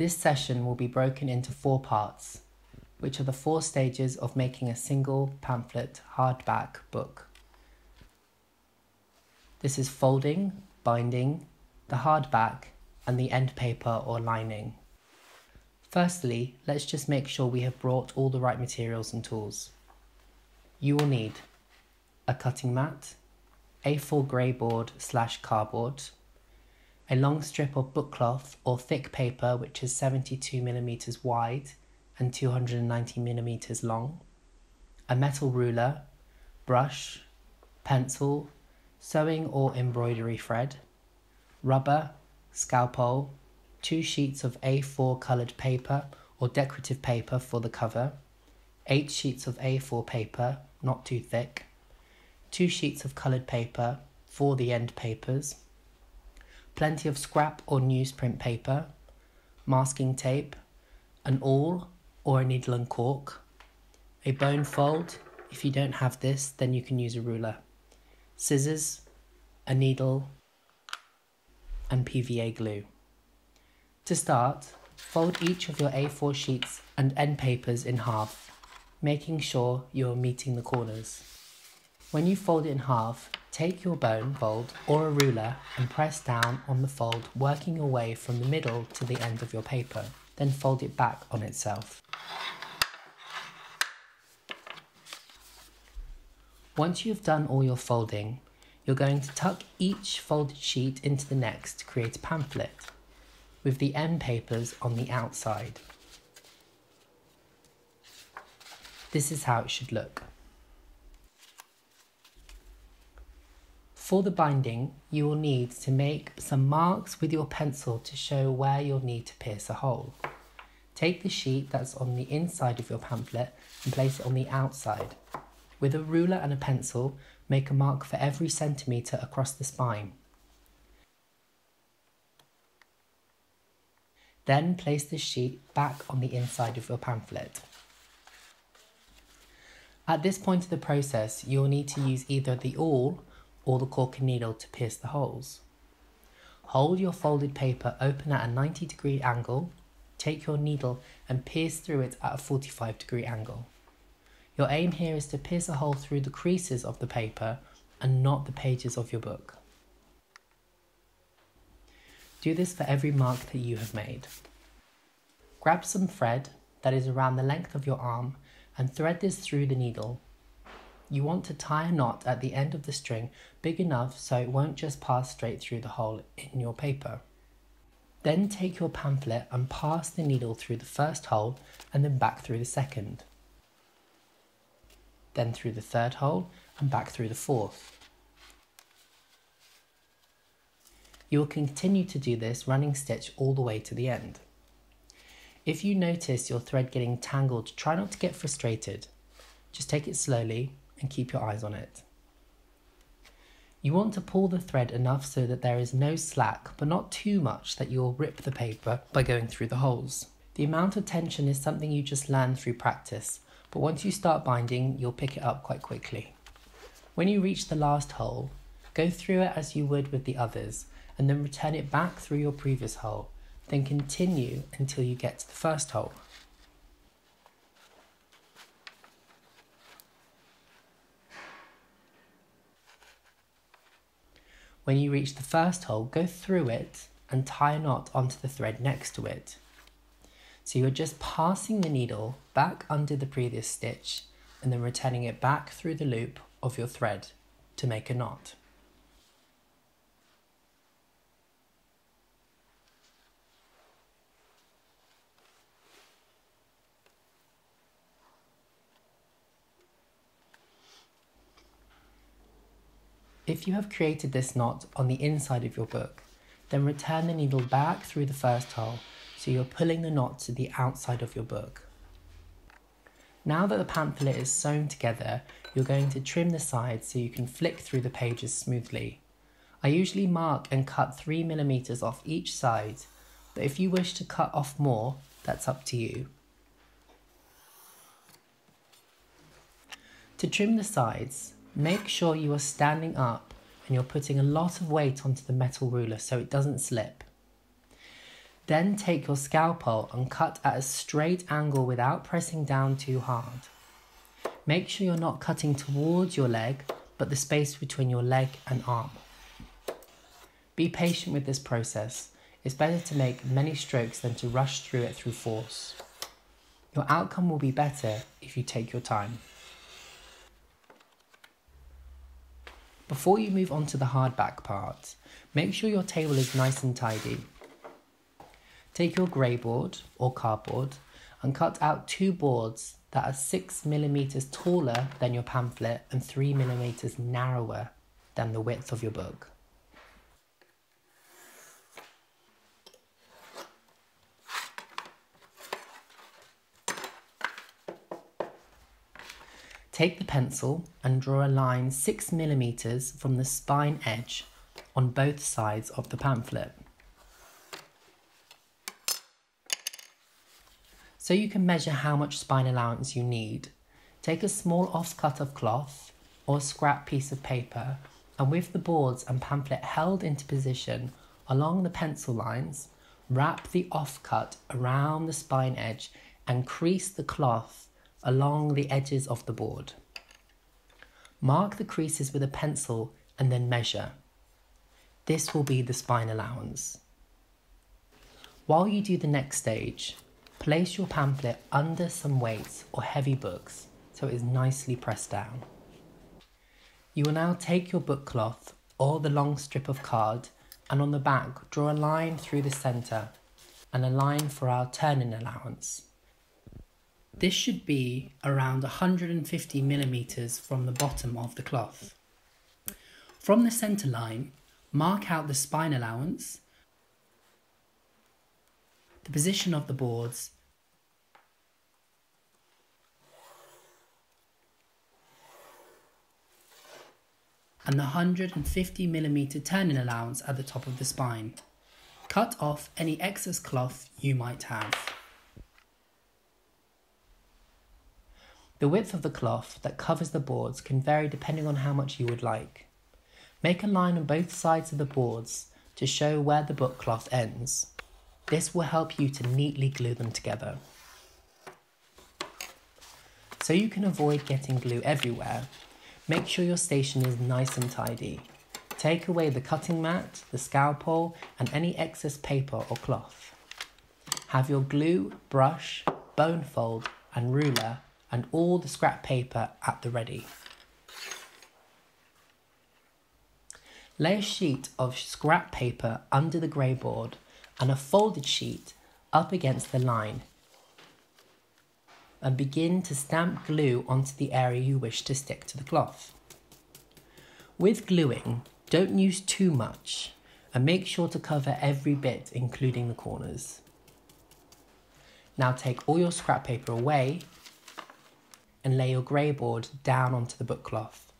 This session will be broken into 4 parts, which are the 4 stages of making a single pamphlet hardback book. This is folding, binding, the hardback, and the end paper or lining. Firstly, let's just make sure we have brought all the right materials and tools. You will need a cutting mat, A4 grey board / cardboard, a long strip of book cloth or thick paper which is 72mm wide and 290mm long, a metal ruler, brush, pencil, sewing or embroidery thread, rubber, scalpel, 2 sheets of A4 coloured paper or decorative paper for the cover, 8 sheets of A4 paper, not too thick, 2 sheets of coloured paper for the end papers, plenty of scrap or newsprint paper, masking tape, an awl or a needle and cork, a bone fold. If you don't have this, then you can use a ruler, scissors, a needle, and PVA glue. To start, fold each of your A4 sheets and end papers in half, making sure you are meeting the corners. When you fold it in half, take your bone fold or a ruler and press down on the fold, working your way from the middle to the end of your paper. Then fold it back on itself. Once you have done all your folding, you're going to tuck each folded sheet into the next to create a pamphlet, with the end papers on the outside. This is how it should look. For the binding, you will need to make some marks with your pencil to show where you'll need to pierce a hole. Take the sheet that's on the inside of your pamphlet and place it on the outside. With a ruler and a pencil, make a mark for every centimetre across the spine. Then place the sheet back on the inside of your pamphlet. At this point of the process, you will need to use either the awl or the cork and needle to pierce the holes. Hold your folded paper open at a 90-degree angle, take your needle and pierce through it at a 45-degree angle. Your aim here is to pierce a hole through the creases of the paper and not the pages of your book. Do this for every mark that you have made. Grab some thread that is around the length of your arm and thread this through the needle. You want to tie a knot at the end of the string big enough so it won't just pass straight through the hole in your paper. Then take your pamphlet and pass the needle through the first hole and then back through the second. Then through the third hole and back through the fourth. You will continue to do this running stitch all the way to the end. If you notice your thread getting tangled, try not to get frustrated. Just take it slowly and keep your eyes on it. You want to pull the thread enough so that there is no slack, but not too much that you will rip the paper by going through the holes. The amount of tension is something you just learn through practice, but once you start binding, you'll pick it up quite quickly. When you reach the last hole, go through it as you would with the others, and then return it back through your previous hole, then continue until you get to the first hole. When you reach the first hole, go through it and tie a knot onto the thread next to it. So you're just passing the needle back under the previous stitch and then returning it back through the loop of your thread to make a knot. If you have created this knot on the inside of your book, then return the needle back through the first hole so you're pulling the knot to the outside of your book. Now that the pamphlet is sewn together, you're going to trim the sides so you can flick through the pages smoothly. I usually mark and cut 3mm off each side, but if you wish to cut off more, that's up to you. To trim the sides, make sure you are standing up and you're putting a lot of weight onto the metal ruler so it doesn't slip. Then take your scalpel and cut at a straight angle without pressing down too hard. Make sure you're not cutting towards your leg, but the space between your leg and arm. Be patient with this process. It's better to make many strokes than to rush through it through force. Your outcome will be better if you take your time. Before you move on to the hardback part, make sure your table is nice and tidy. Take your grey board or cardboard and cut out 2 boards that are 6mm taller than your pamphlet and 3mm narrower than the width of your book. Take the pencil and draw a line 6mm from the spine edge on both sides of the pamphlet. So you can measure how much spine allowance you need, take a small offcut of cloth or a scrap piece of paper, and with the boards and pamphlet held into position along the pencil lines, wrap the offcut around the spine edge and crease the cloth along the edges of the board. Mark the creases with a pencil and then measure. This will be the spine allowance. While you do the next stage, place your pamphlet under some weights or heavy books so it is nicely pressed down. You will now take your book cloth or the long strip of card and on the back draw a line through the centre and a line for our turning allowance. This should be around 150mm from the bottom of the cloth. From the centre line, mark out the spine allowance, the position of the boards, and the 150mm turning allowance at the top of the spine. Cut off any excess cloth you might have. The width of the cloth that covers the boards can vary depending on how much you would like. Make a line on both sides of the boards to show where the book cloth ends. This will help you to neatly glue them together. So you can avoid getting glue everywhere, make sure your station is nice and tidy. Take away the cutting mat, the scalpel, and any excess paper or cloth. Have your glue, brush, bone fold, and ruler and all the scrap paper at the ready. Lay a sheet of scrap paper under the grey board and a folded sheet up against the line and begin to stamp glue onto the area you wish to stick to the cloth. With gluing, don't use too much and make sure to cover every bit, including the corners. Now take all your scrap paper away and lay your grey board down onto the book cloth.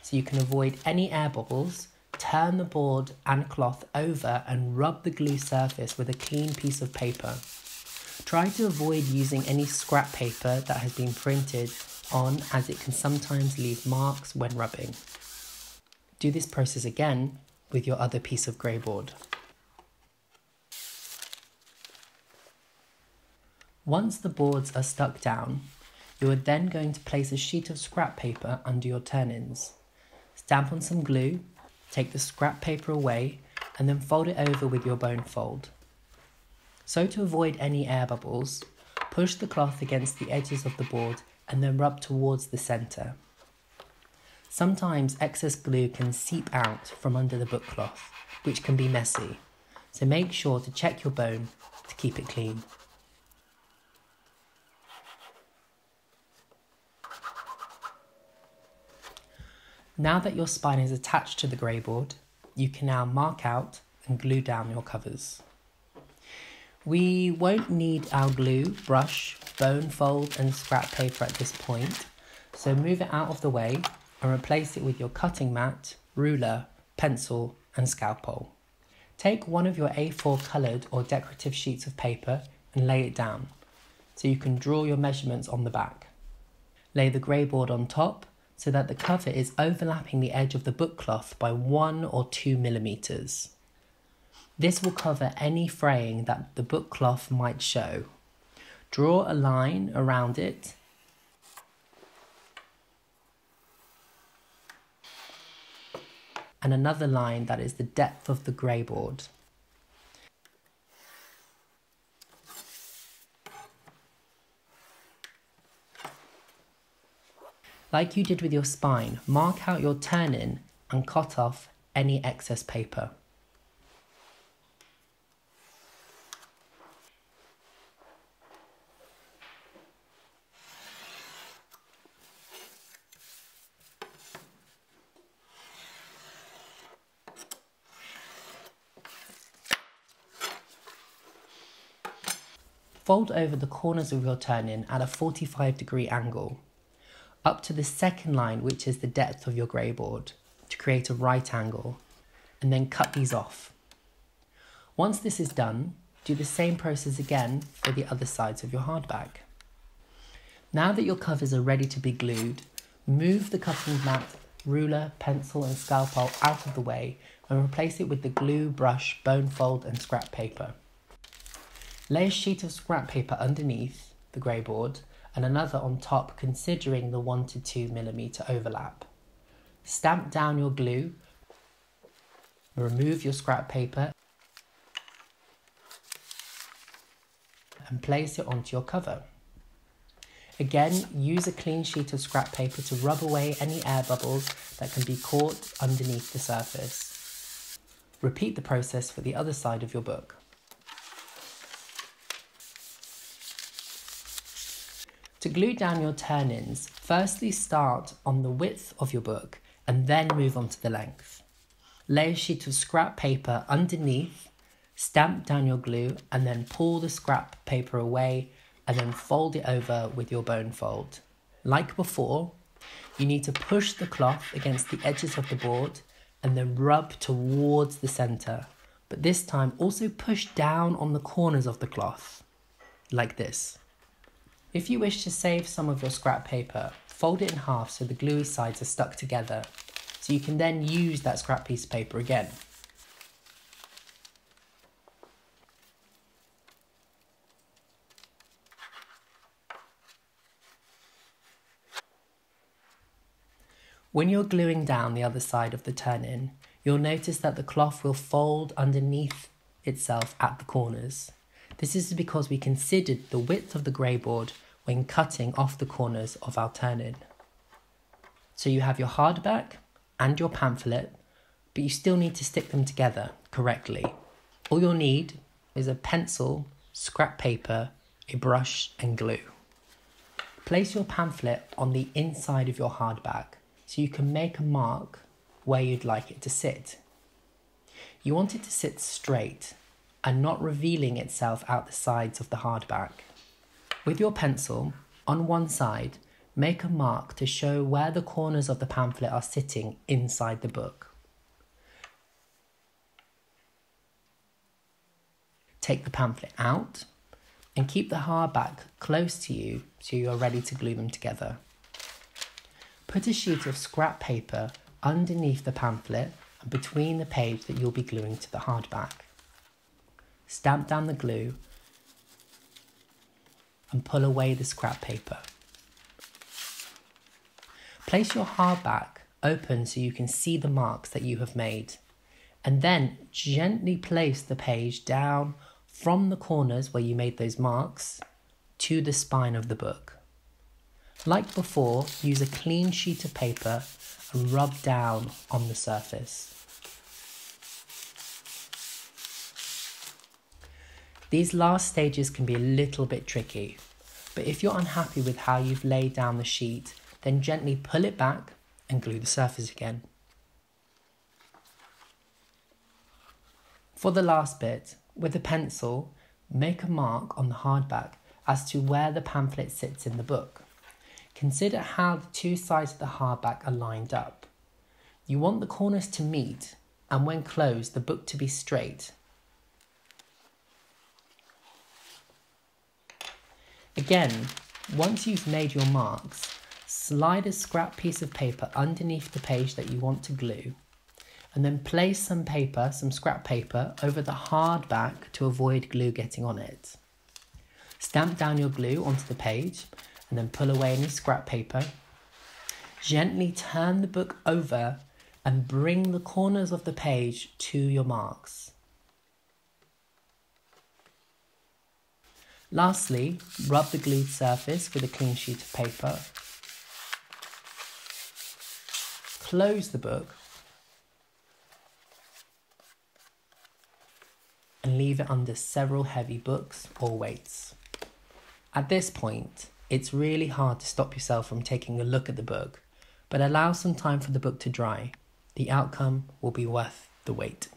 So you can avoid any air bubbles, turn the board and cloth over and rub the glue surface with a clean piece of paper. Try to avoid using any scrap paper that has been printed on, as it can sometimes leave marks when rubbing. Do this process again with your other piece of grey board. Once the boards are stuck down, you are then going to place a sheet of scrap paper under your turn-ins. Stamp on some glue, take the scrap paper away, and then fold it over with your bone fold. So to avoid any air bubbles, push the cloth against the edges of the board and then rub towards the centre. Sometimes excess glue can seep out from under the book cloth, which can be messy, so make sure to check your bone to keep it clean. Now that your spine is attached to the grey board, you can now mark out and glue down your covers. We won't need our glue, brush, bone fold and scrap paper at this point, so move it out of the way and replace it with your cutting mat, ruler, pencil and scalpel. Take one of your A4 coloured or decorative sheets of paper and lay it down, so you can draw your measurements on the back. Lay the grey board on top, so that the cover is overlapping the edge of the book cloth by 1 or 2 millimeters. This will cover any fraying that the book cloth might show. Draw a line around it and another line that is the depth of the grey board. Like you did with your spine, mark out your turn-in and cut off any excess paper. Fold over the corners of your turn-in at a 45-degree angle, up to the second line, which is the depth of your grey board, to create a right angle, and then cut these off. Once this is done, do the same process again for the other sides of your hardback. Now that your covers are ready to be glued, move the cutting mat, ruler, pencil and scalpel out of the way and replace it with the glue, brush, bone fold and scrap paper. Lay a sheet of scrap paper underneath the grey board and another on top, considering the 1 to 2 millimeter overlap. Stamp down your glue, remove your scrap paper and place it onto your cover. Again, use a clean sheet of scrap paper to rub away any air bubbles that can be caught underneath the surface. Repeat the process for the other side of your book. To glue down your turn-ins, firstly start on the width of your book and then move on to the length. Lay a sheet of scrap paper underneath, stamp down your glue and then pull the scrap paper away and then fold it over with your bone fold. Like before, you need to push the cloth against the edges of the board and then rub towards the centre, but this time also push down on the corners of the cloth, like this. If you wish to save some of your scrap paper, fold it in half so the gluey sides are stuck together, so you can then use that scrap piece of paper again. When you're gluing down the other side of the turn-in, you'll notice that the cloth will fold underneath itself at the corners. This is because we considered the width of the grey board when cutting off the corners of our turn-in. So you have your hardback and your pamphlet, but you still need to stick them together correctly. All you'll need is a pencil, scrap paper, a brush and glue. Place your pamphlet on the inside of your hardback so you can make a mark where you'd like it to sit. You want it to sit straight and not revealing itself out the sides of the hardback. With your pencil, on one side, make a mark to show where the corners of the pamphlet are sitting inside the book. Take the pamphlet out and keep the hardback close to you so you are ready to glue them together. Put a sheet of scrap paper underneath the pamphlet and between the page that you'll be gluing to the hardback. Stamp down the glue and pull away the scrap paper. Place your hardback open so you can see the marks that you have made, and then gently place the page down from the corners where you made those marks to the spine of the book. Like before, use a clean sheet of paper and rub down on the surface. These last stages can be a little bit tricky, but if you're unhappy with how you've laid down the sheet, then gently pull it back and glue the surface again. For the last bit, with a pencil, make a mark on the hardback as to where the pamphlet sits in the book. Consider how the two sides of the hardback are lined up. You want the corners to meet, and when closed, the book to be straight. Again, once you've made your marks, Slide a scrap piece of paper underneath the page that you want to glue, and then place some scrap paper, over the hardback to avoid glue getting on it. Stamp down your glue onto the page and then pull away any scrap paper. Gently turn the book over and bring the corners of the page to your marks. Lastly, rub the glued surface with a clean sheet of paper. Close the book and leave it under several heavy books or weights. At this point, it's really hard to stop yourself from taking a look at the book, but allow some time for the book to dry. The outcome will be worth the wait.